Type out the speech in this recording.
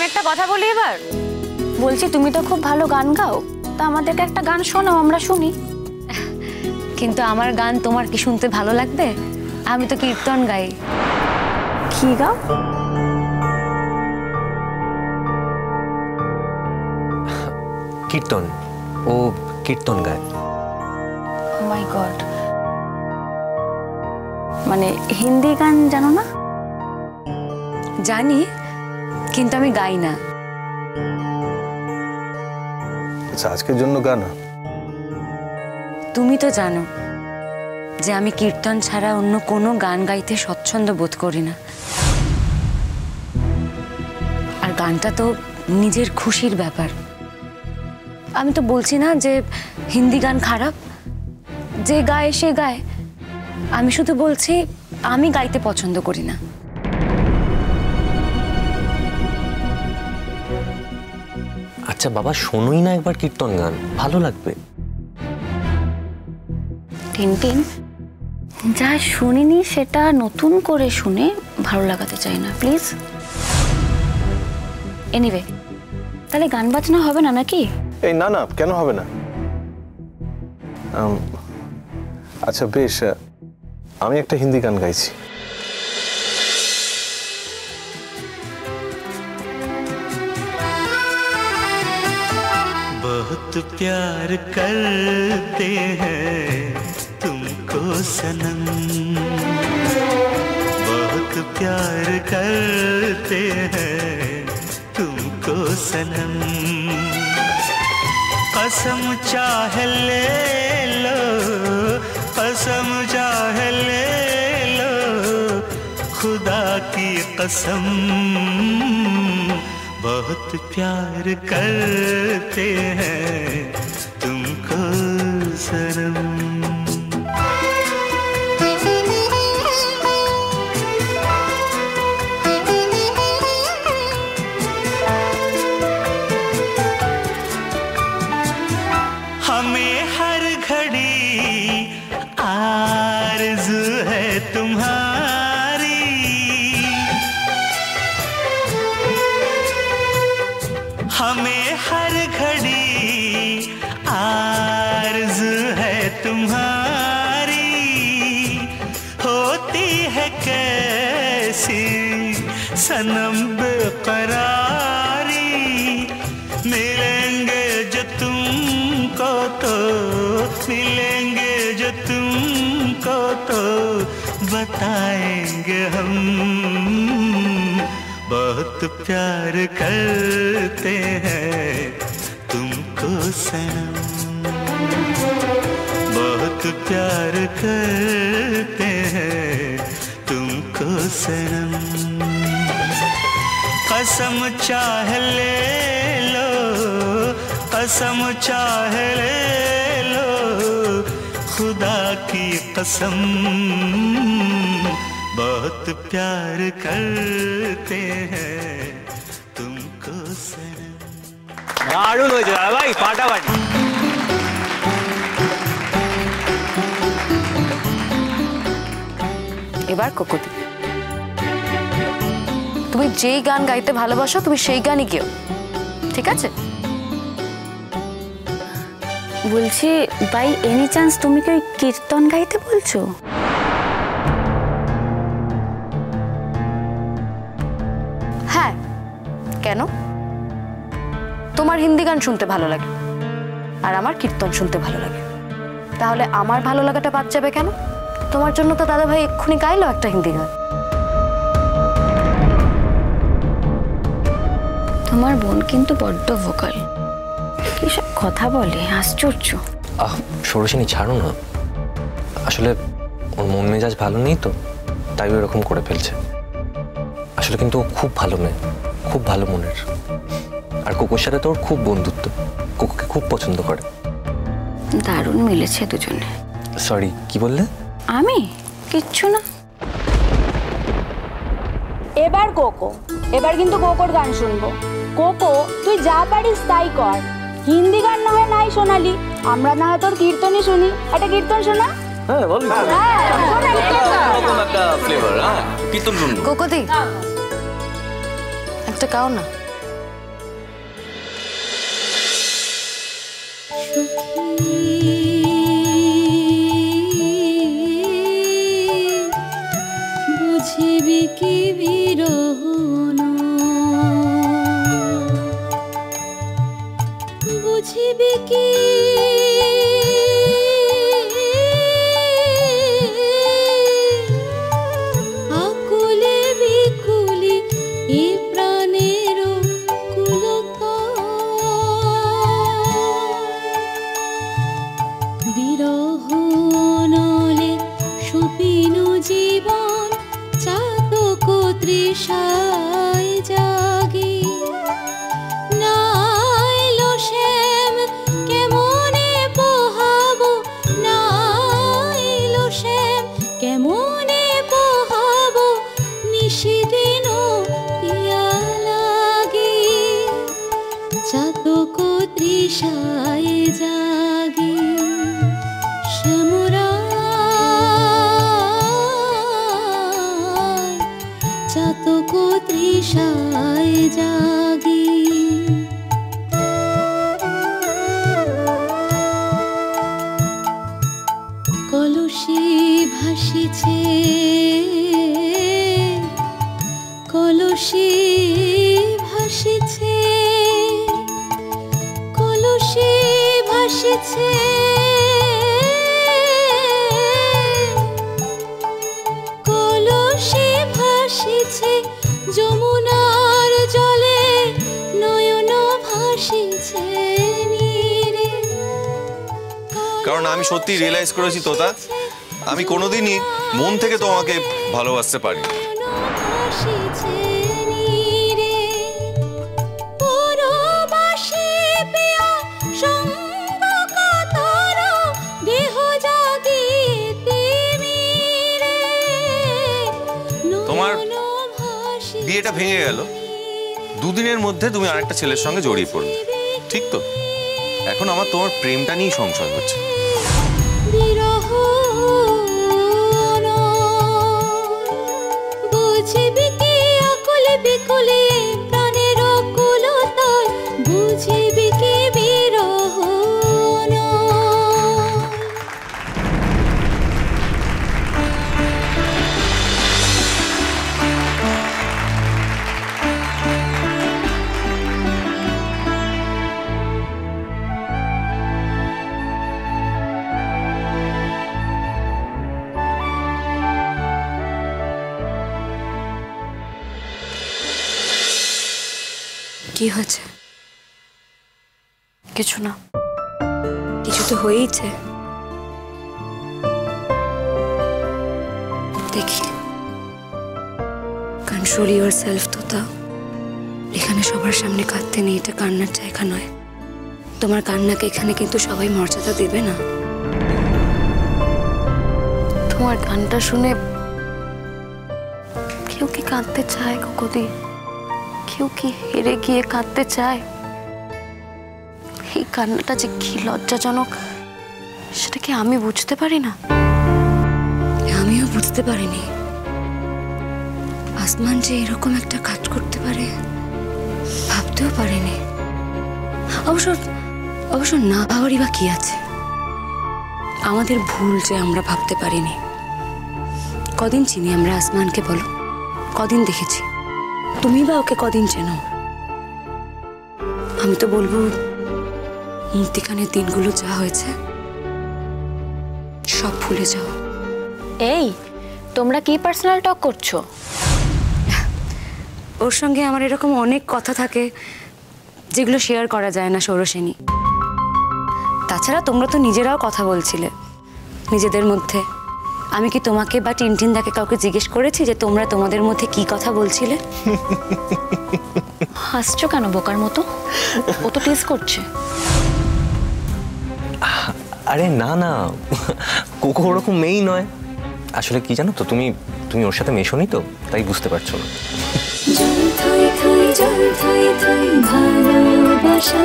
আমি একটা কথা বলি এবার। বলছি তুমি তো খুব ভালো গান গাও, তা আমাদেরকে একটা গান শোনাও, আমরা শুনি। কিন্তু আমার গান তোমার কি শুনতে ভালো লাগবে? আমি তো কীর্তন গাই। কি গাও? কীর্তন। ও কীর্তন গায়। ও মাই গড, মানে হিন্দি গান জানো না? জানি, কিন্তু আমি গাই না। আচ্ছা, আজকের জন্য গান। তুমি তো জানো যে আমি কীর্তন ছাড়া অন্য কোনো গান গাইতে স্বচ্ছন্দ বোধ করি না। আর গানটা তো নিজের খুশির ব্যাপার। আমি তো বলছি না যে হিন্দি গান খারাপ, যে গায় সে গায়। আমি শুধু বলছি আমি গাইতে পছন্দ করি না। আচ্ছা বাবা, শোনোই না একবার কীর্তন গান, ভালো লাগবে। টিনটিন, যা শুনিনি সেটা নতুন করে শুনে ভালো লাগাতে চাই না, প্লিজ। এনিওয়ে, তাহলে গান বাজনা হবে না নাকি? এই না না, কেন হবে না? আচ্ছা বেশ, আমি একটা হিন্দি গান গাইছি। बहुत प्यार करते हैं तुमको सनम, बहुत प्यार करते हैं तुमको सनम, कसम चाहे ले लो, कसम चाहे ले लो, खुदा की कसम, बहुत प्यार करते हैं तुमको सनम। हमें हर घड़ी आरज़ू है तुम्हारी, हमें हर घड़ी आरज़ू है तुम्हारी, होती है कैसी सनम बेकरारी, मिलेंगे जो तुमको तो, मिलेंगे जो तुमको तो बताएंगे हम, बहुत प्यार करते हैं तुमको सनम, बहुत प्यार करते हैं तुमको सनम, कसम चाहे ले लो, कसम चाहे ले लो, खुदा की कसम, बहुत प्यार करते हैं तुमको सनम। দারুণ হয়েছে দাদা ভাই, ফাটাফাটি। এবার কোকোদি, তুমি যেই গান গাইতে ভালোবাসো তুমি সেই গানই গেও, ঠিক আছে? বলছি বাই এনি চান্স তুমি কি ওই কীর্তন গাইতে বলছো? হ্যাঁ, কেন? তোমার হিন্দি গান শুনতে ভালো লাগে আর আমার কীর্তন শুনতে ভালো লাগে, তাহলে আমার ভালো লাগাটা বাদ যাবে কেন? তোমার জন্য তো দাদা ভাই এক্ষুনি গাইলো একটা হিন্দি গান। তোমার বোন কিন্তু বড্ড ভোকাল, কি সব কথা বলে, আশ্চর্য। ষোড়শিনী ছাড়ো না, আসলে ওর মন মেজাজ ভালো নেই তো, তাই ওরকম করে ফেলছে। আসলে কিন্তু ও খুব ভালো মেয়ে, খুব ভালো মনের, আর কোকোর সাথে তো ওর খুব বন্ধুত্ব, কোকোকে খুব পছন্দ করে। দারুণ মিলেছে দুজনে। সরি, কি বললে? আমি কিচ্ছু না। এবার কোকো, এবার কিন্তু কোকোর গান শুনবো। কোকো, তুই যা পারিস তাই কর, হিন্দি গান না হয় নাই শোনালি, আমরা না হয় তোর কীর্তনই শুনি। একটা কীর্তন শোনা। হ্যাঁ বল। কোকোদি একটা গাও না। তৃষায় জাগি নাইলো শ্যাম কেমনে পোহাবো নাইলো শ্যাম কেমনে পোহাবো নিশিদিন পিয়া লাগি চাতক তৃষায় জাগি শ্যামরা চাতক তৃষায় জাগি কলসি ভাসিছে কলসি ভাসিছে কলসি ভাসিছে কলসি ভাসিছে যমুনার জলে নয়ন ভাসিছে নীরে কারণ আমি সত্যি রিয়েলাইজ করেছি তোতা, আমি কোনোদিনই মন থেকে তোমাকে ভালোবাসতে পারি। ভাসিছে নীরে পরবাসে পিয়া সঙ্গ কাতর দেহ জাগিতে নীরে তোমার নয়ন ভাসিছে বিয়েটা ভেঙে গেল, দুদিনের মধ্যে তুমি আরেকটা ছেলের সঙ্গে জড়িয়ে পড়লে, ঠিক তো? এখন আমার তোমার প্রেমটা নিয়েই সংশয় হচ্ছে। বিরহ বুঝবি কি আকুলে বিকুলে প্রাণের কুলতায় বুঝবি কি বিরহ কি হয়েছে? কিছু না। কিছু তো হয়েইছে। দেখি, কন্ট্রোল ইউর সেলফ তোতা। এখানে সবার সামনে কাঁদতে নেই, এটা কান্নার জায়গা নয়। তোমার কান্নাকে এখানে কিন্তু সবাই মর্যাদা দেবে না। তোমার গানটা শুনে কেউ কি কাঁদতে চায় কোকোদি? কেউ কি হেরে গিয়ে কাঁদতে চায়? এই কান্নাটা যে কি লজ্জাজনক সেটা কি আমি বুঝতে পারি না? আমিও বুঝতে পারিনি আসমান যে এরকম একটা কাজ করতে পারে, ভাবতেও পারিনি। অবশ্য না ভাবারই বা কি আছে? আমাদের ভুল যে আমরা ভাবতে পারিনি। কদিন চিনি আমরা আসমানকে, বলো? কদিন দেখেছি? তুমি বা ওকে কদিন চেনো? আমি তো বলবো মূর্তিখানের দিনগুলো যা হয়েছে সব ভুলে যাও। এই, তোমরা কি পার্সোনাল টক করছো? ওর সঙ্গে আমার এরকম অনেক কথা থাকে যেগুলো শেয়ার করা যায় না সৌরসেনী। তাছাড়া তোমরা তো নিজেরাও কথা বলছিলে নিজেদের মধ্যে। আমি কি তোমাকে বা টিনটিনদাকে কাউকে জিজ্ঞেস করেছি যে তোমরা তোমাদের মধ্যে কি কথা বলছিলে? হাসছো কেন বোকার মতো? ও তো টেস্ট করছে। আরে না না, কোকো ওরকম মেয়েই নয়। আসলে কি জানো তো, তুমি ওর সাথে মেশোনি তো, তাই বুঝতে পারছো না। জল থই থই জল থই থই ভালোবাসা